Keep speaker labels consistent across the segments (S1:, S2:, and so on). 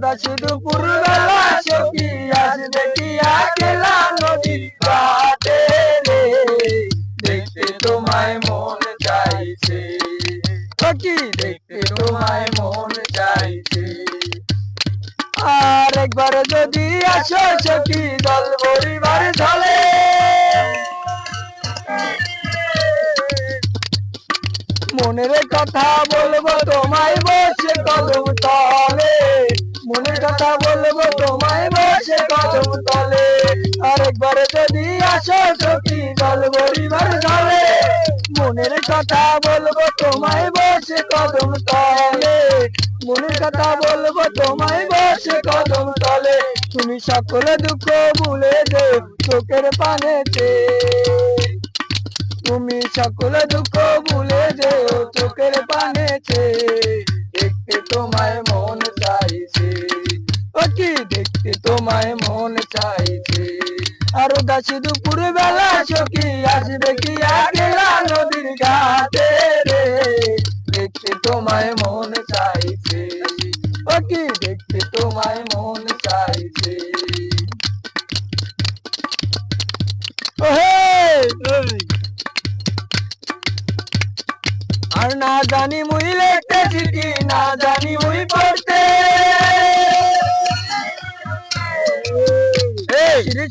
S1: দাসী দুপুর বেলা সখী আসবে কি একলা নদীর ঘাটে রে, দেখতে তোমায় মন চাইছে সখী, দেখতে তোমায় মন চাইছে। আর একবার যদি আসো সখী দল পরিবার চলে, মনের কথা বলবো তোমায় বসে কদম তলে, মনের কথা বলবো তোমায় বসে কদম তলে। আরেকবার যদি আসো সখী দল পরিবার চলে, মনের কথা বলবো তোমায় বসে কদম তলে, মনের কথা বলবো তোমায় বসে কদম তলে। তুমি সকল দুঃখ ভুলে যেও চোখের পানেতে, তুমি সকল দুঃখ ভুলে যেও চোখের পানেতে, দেখতে তোমায় মন চাইছে ও কি, দেখতে তোমায় মন চাইছে। আরো দাসী দুপুর বেলা সখী আসবে কি একলা নদীর ঘাটে রে, দেখতে তোমায় মন চাইছে ও কি, দেখতে তোমায় মন চাইছে। আর না জানি মুই লিখতে চিঠি, না জানি মুই পড়তে,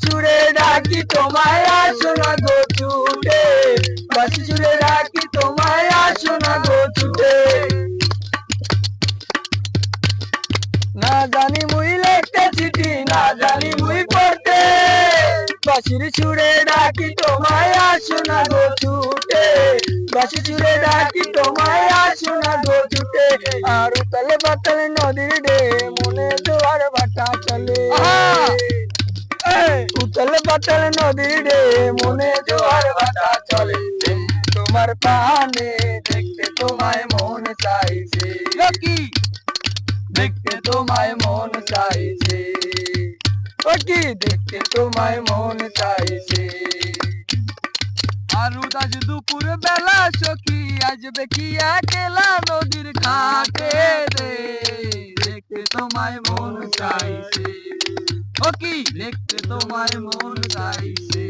S1: সুরে ডাকি তোমায় আসো না গো ছুটে, বাসি সুরে ডাকি তোমায় আসো না গো ছুটে। না জানি মুই লিখতে চিঠি, না জানি মুই পড়তে, বাসির সুরে ডাকি তোমায় আসো না গো ছুটে, বাসি সুরে ডাকি তোমায় আসো না গো ছুটে। আর উতল পাতল নদীর ডে মনে জোয়ার ভাটা চলে, উতল পাতল নদীর ডে মনে জোয়ার ভাটা চলে। তোমার পানে দেখতে তোমায় মন চাইছে কি, দেখতে তোমায় মন চাইছে ও কি, দেখতে তোমায় মন চাইছে। আর উদাস দুপুর বেলা সখী আসবে কি একলা নদীর ঘাটে রে, দেখতে তোমায় মন চাইছে ও কি, দেখতে তোমায় মন চাইছে।